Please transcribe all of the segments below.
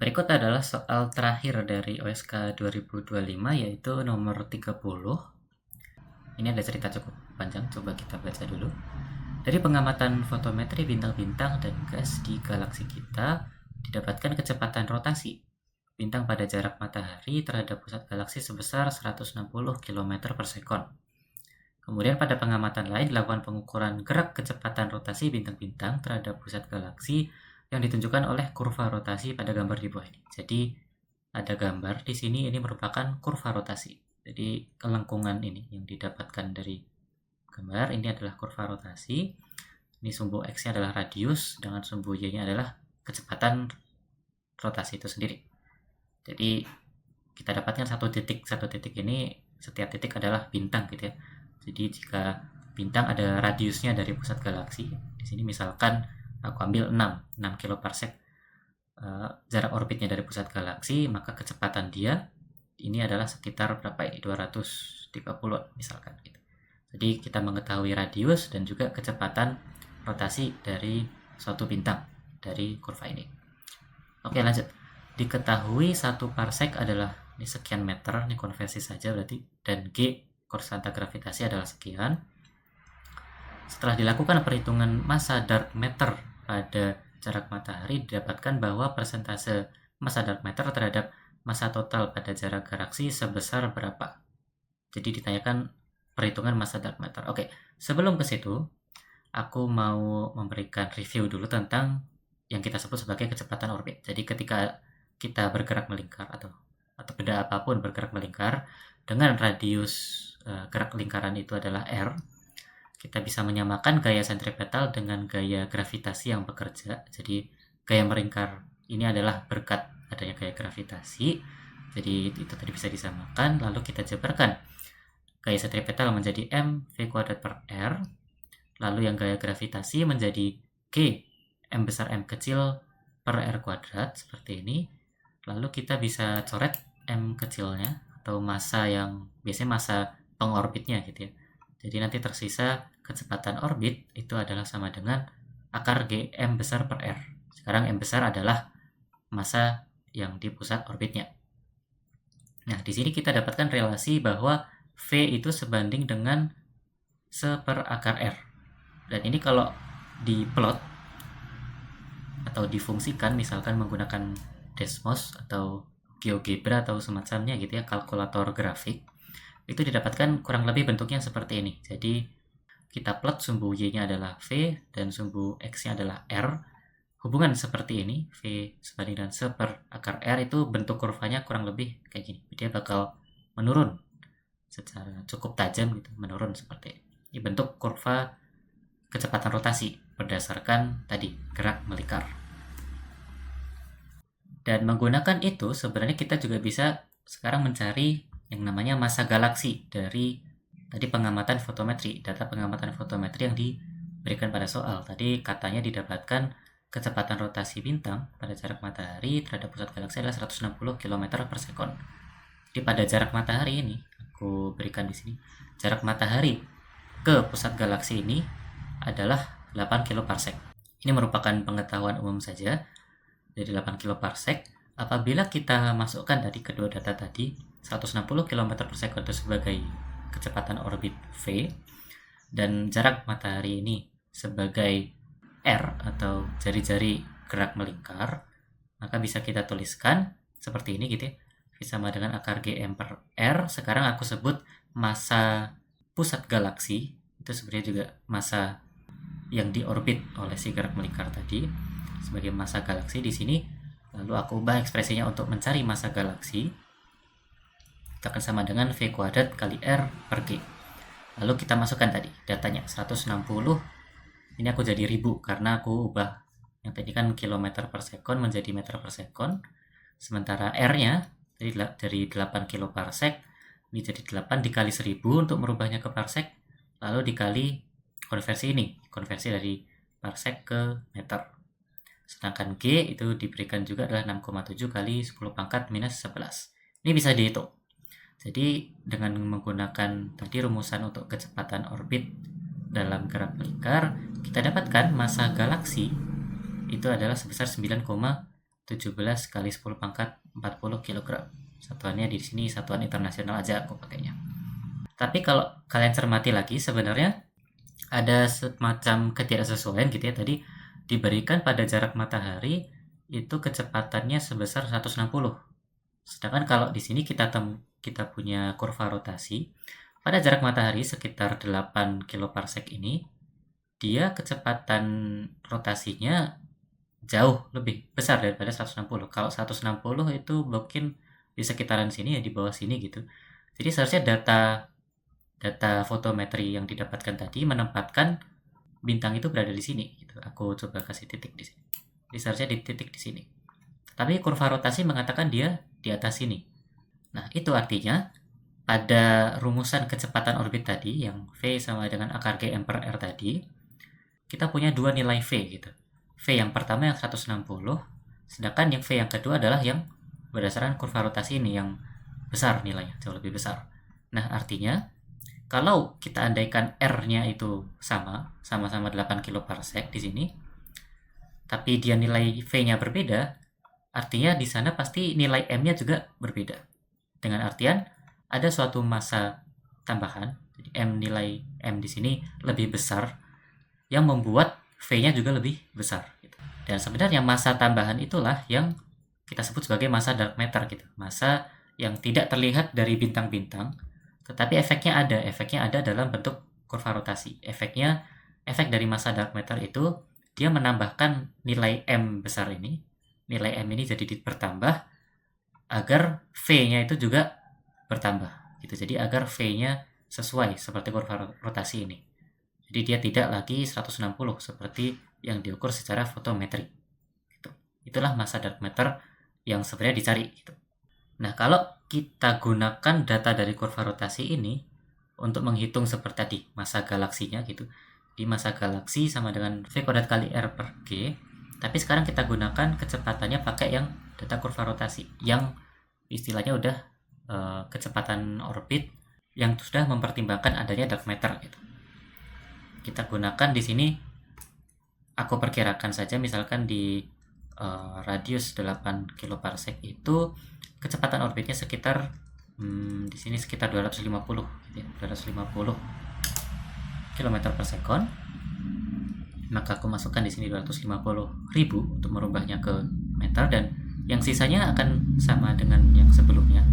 Berikut adalah soal terakhir dari OSK 2025 yaitu nomor 30. Ini ada cerita cukup panjang, coba kita baca dulu. Dari pengamatan fotometri bintang-bintang dan gas di galaksi kita, didapatkan kecepatan rotasi bintang pada jarak matahari terhadap pusat galaksi sebesar 160 km per sekon. Kemudian pada pengamatan lain dilakukan pengukuran gerak kecepatan rotasi bintang-bintang terhadap pusat galaksi yang ditunjukkan oleh kurva rotasi pada gambar di bawah ini. Jadi ada gambar di sini, ini merupakan kurva rotasi. Jadi kelengkungan ini yang didapatkan dari gambar ini adalah kurva rotasi. Ini sumbu X-nya adalah radius, dengan sumbu Y-nya adalah kecepatan rotasi itu sendiri. Jadi kita dapatkan satu titik ini, setiap titik adalah bintang gitu ya. Jadi jika bintang ada radiusnya dari pusat galaksi, di sini misalkan aku ambil 6 kiloparsec jarak orbitnya dari pusat galaksi, maka kecepatan dia ini adalah sekitar berapa ini? 230 misalkan gitu. Jadi kita mengetahui radius dan juga kecepatan rotasi dari suatu bintang dari kurva ini. Oke, lanjut. Diketahui 1 parsec adalah ini sekian meter, ini konversi saja berarti, dan G konstanta gravitasi adalah sekian. Setelah dilakukan perhitungan massa dark matter pada jarak matahari, didapatkan bahwa persentase massa dark matter terhadap massa total pada jarak galaksi sebesar berapa. Jadi ditanyakan perhitungan massa dark matter. Oke, sebelum ke situ, aku mau memberikan review dulu tentang yang kita sebut sebagai kecepatan orbit. Jadi ketika kita bergerak melingkar atau benda apapun bergerak melingkar dengan radius gerak lingkaran itu adalah R, kita bisa menyamakan gaya sentripetal dengan gaya gravitasi yang bekerja. Jadi gaya melingkar ini adalah berkat adanya gaya gravitasi. Jadi itu tadi bisa disamakan. Lalu kita jabarkan gaya sentripetal menjadi mv kuadrat per r. Lalu yang gaya gravitasi menjadi g m besar m kecil per r kuadrat seperti ini. Lalu kita bisa coret m kecilnya atau massa yang biasanya massa pengorbitnya gitu ya. Jadi nanti tersisa kecepatan orbit itu adalah sama dengan akar G M besar per R. Sekarang M besar adalah massa yang di pusat orbitnya. Nah, di sini kita dapatkan relasi bahwa V itu sebanding dengan 1 per akar R. Dan ini kalau diplot atau difungsikan misalkan menggunakan Desmos atau GeoGebra atau semacamnya gitu ya, kalkulator grafik, itu didapatkan kurang lebih bentuknya seperti ini. Jadi kita plot sumbu Y-nya adalah V dan sumbu X-nya adalah R. Hubungan seperti ini, V sebanding dengan 1 per akar R, itu bentuk kurvanya kurang lebih kayak gini. Dia bakal menurun secara cukup tajam gitu, menurun seperti ini. Ini bentuk kurva kecepatan rotasi berdasarkan tadi gerak melingkar. Dan menggunakan itu sebenarnya kita juga bisa sekarang mencari yang namanya massa galaksi dari tadi pengamatan fotometri, data pengamatan fotometri yang diberikan pada soal. Tadi katanya didapatkan kecepatan rotasi bintang pada jarak matahari terhadap pusat galaksi adalah 160 km per sekon. Jadi pada jarak matahari ini, aku berikan di sini, jarak matahari ke pusat galaksi ini adalah 8 kiloparsec. Ini merupakan pengetahuan umum saja dari 8 kiloparsec. Apabila kita masukkan tadi kedua data tadi, 160 km per sekon itu sebagai kecepatan orbit V dan jarak matahari ini sebagai R atau jari-jari gerak melingkar, maka bisa kita tuliskan seperti ini gitu ya, V sama dengan akar Gm per R. Sekarang aku sebut massa pusat galaksi, itu sebenarnya juga massa yang diorbit oleh si gerak melingkar tadi sebagai massa galaksi di sini. Lalu aku ubah ekspresinya untuk mencari massa galaksi. Kita akan sama dengan V kuadrat kali R per G. Lalu kita masukkan tadi datanya 160. Ini aku jadi 1000 karena aku ubah yang tadi kan kilometer per sekon menjadi meter per sekon. Sementara R-nya dari 8 kiloparsec ini jadi 8 dikali 1000 untuk merubahnya ke parsec. Lalu dikali konversi ini, konversi dari parsec ke meter. Sedangkan G itu diberikan juga adalah 6,7 kali 10 pangkat minus 11. Ini bisa dihitung. Jadi dengan menggunakan tadi rumusan untuk kecepatan orbit dalam gerak melingkar, kita dapatkan massa galaksi itu adalah sebesar 9,7 17 kali 10 pangkat 40 kg. Satuannya di sini satuan internasional aja aku pakainya. Tapi kalau kalian cermati lagi, sebenarnya ada semacam ketidaksesuaian gitu ya. Tadi diberikan pada jarak matahari itu kecepatannya sebesar 160. Sedangkan kalau di sini kita punya kurva rotasi pada jarak matahari sekitar 8 kiloparsec ini, dia kecepatan rotasinya jauh lebih besar daripada 160. Kalau 160 itu mungkin di sekitaran sini ya, di bawah sini gitu. Jadi seharusnya data fotometri yang didapatkan tadi menempatkan bintang itu berada di sini gitu. Aku coba kasih titik di sini. Jadi seharusnya di titik di sini. Tapi kurva rotasi mengatakan dia di atas sini. Nah, itu artinya pada rumusan kecepatan orbit tadi yang V sama dengan akar G M per R tadi, kita punya dua nilai V gitu. V yang pertama yang 160, sedangkan yang V yang kedua adalah yang berdasarkan kurva rotasi ini yang besar nilainya, jauh lebih besar. Nah, artinya kalau kita andaikan R-nya itu sama-sama 8 kiloparsec di sini, tapi dia nilai V-nya berbeda, artinya di sana pasti nilai M-nya juga berbeda. Dengan artian ada suatu massa tambahan, jadi nilai M di sini lebih besar, yang membuat V-nya juga lebih besar. Gitu. Dan sebenarnya massa tambahan itulah yang kita sebut sebagai massa dark matter gitu. Massa yang tidak terlihat dari bintang-bintang, tetapi efeknya ada dalam bentuk kurva rotasi. Efek dari massa dark matter itu dia menambahkan nilai M besar ini. Nilai M ini jadi bertambah agar V-nya itu juga bertambah gitu. Jadi agar V-nya sesuai seperti kurva rotasi ini. Jadi dia tidak lagi 160 seperti yang diukur secara fotometri. Gitu. Itulah massa dark matter yang sebenarnya dicari gitu. Nah, kalau kita gunakan data dari kurva rotasi ini untuk menghitung seperti tadi massa galaksinya gitu. Di massa galaksi sama dengan V kuadrat kali R per G. Tapi sekarang kita gunakan kecepatannya pakai yang data kurva rotasi yang istilahnya udah kecepatan orbit yang sudah mempertimbangkan adanya dark matter gitu. Kita gunakan di sini, aku perkirakan saja misalkan di radius 8 kiloparsec itu kecepatan orbitnya sekitar di sini sekitar 250 gitu ya, 250 km per sekon. Maka aku masukkan di sini 250.000 untuk merubahnya ke meter, dan yang sisanya akan sama dengan yang sebelumnya.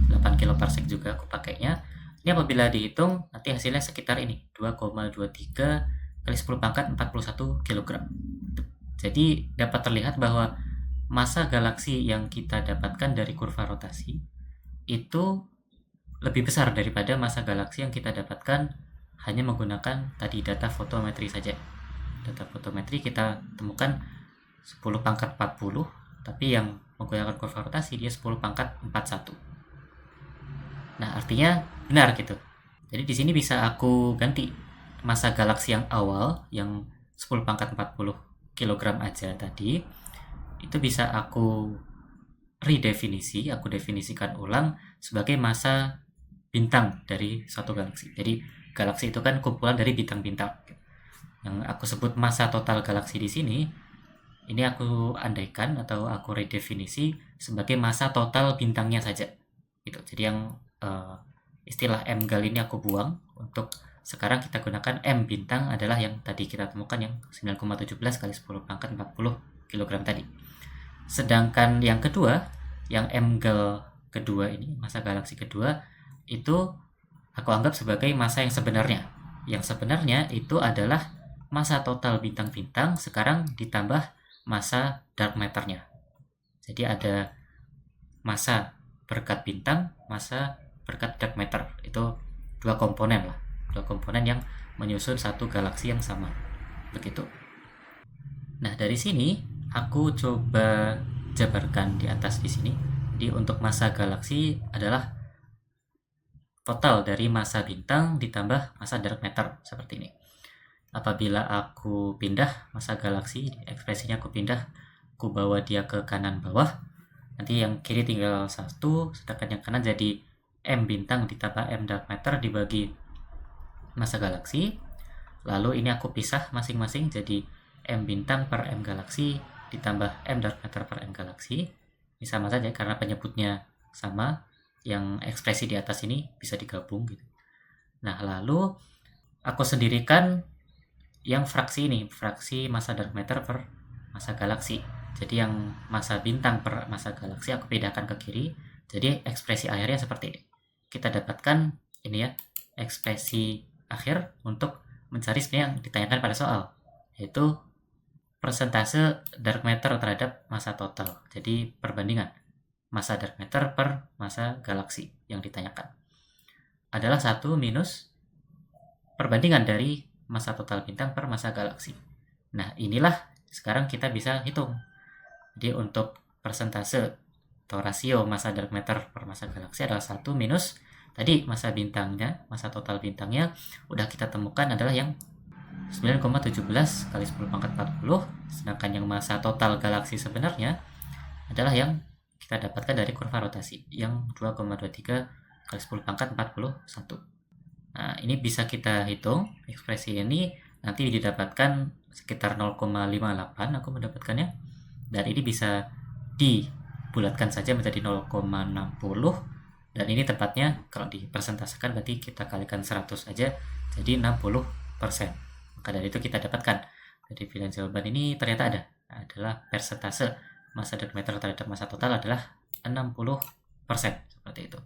8 kiloparsec juga aku pakainya. Ini apabila dihitung nanti hasilnya sekitar ini 2,23 kali 10 pangkat 41 kg. Jadi dapat terlihat bahwa massa galaksi yang kita dapatkan dari kurva rotasi itu lebih besar daripada massa galaksi yang kita dapatkan hanya menggunakan tadi data fotometri saja. Data fotometri kita temukan 10 pangkat 40, tapi yang menggunakan kurva rotasi dia 10 pangkat 41. Nah, artinya benar gitu. Jadi di sini bisa aku ganti massa galaksi yang awal yang 10 pangkat 40 kg aja tadi, itu bisa aku definisikan ulang sebagai massa bintang dari suatu galaksi. Jadi galaksi itu kan kumpulan dari bintang-bintang. Yang aku sebut massa total galaksi di sini, ini aku andaikan atau aku redefinisi sebagai massa total bintangnya saja. Gitu. Jadi yang istilah M gal ini aku buang, untuk sekarang kita gunakan M bintang adalah yang tadi kita temukan yang 9,17 kali 10 pangkat 40 kg tadi. Sedangkan yang kedua, yang M gal kedua ini, massa galaksi kedua, itu aku anggap sebagai massa yang sebenarnya. Yang sebenarnya itu adalah massa total bintang-bintang sekarang ditambah massa dark matter-nya. Jadi ada massa berkat bintang, massa berkat dark matter. Itu dua komponen yang menyusun satu galaksi yang sama. Begitu. Nah, dari sini aku coba jabarkan di atas di sini. Jadi untuk massa galaksi adalah total dari massa bintang ditambah massa dark matter seperti ini. Apabila aku pindah massa galaksi, ekspresinya aku bawa dia ke kanan bawah, nanti yang kiri tinggal 1, sedangkan yang kanan jadi M bintang ditambah M dark matter dibagi massa galaksi. Lalu ini aku pisah masing-masing jadi M bintang per M galaksi ditambah M dark matter per M galaksi. Ini sama saja karena penyebutnya sama, yang ekspresi di atas ini bisa digabung gitu. Nah, lalu aku sendirikan yang fraksi ini, fraksi massa dark matter per massa galaksi. Jadi yang massa bintang per massa galaksi aku bedakan ke kiri. Jadi ekspresi akhirnya seperti ini. Kita dapatkan ini ya, ekspresi akhir untuk mencari sebenarnya yang ditanyakan pada soal, yaitu persentase dark matter terhadap massa total. Jadi perbandingan massa dark matter per massa galaksi yang ditanyakan adalah 1 minus perbandingan dari massa total bintang per massa galaksi. Nah, inilah sekarang kita bisa hitung. Jadi untuk persentase atau rasio massa dark matter per massa galaksi adalah 1 minus tadi massa bintangnya, massa total bintangnya udah kita temukan adalah yang 9,17 kali 10 pangkat 40, sedangkan yang massa total galaksi sebenarnya adalah yang kita dapatkan dari kurva rotasi yang 2,23 kali 10 pangkat 41. Nah, ini bisa kita hitung ekspresi ini, nanti didapatkan sekitar 0,58 aku mendapatkannya, dan ini bisa dibulatkan saja menjadi 0,60, dan ini tepatnya kalau dipersentasekan berarti kita kalikan 100 aja jadi 60%. Maka dari itu kita dapatkan dari pilihan jawaban ini ternyata adalah persentase massa dark matter terhadap massa total adalah 60%, seperti itu.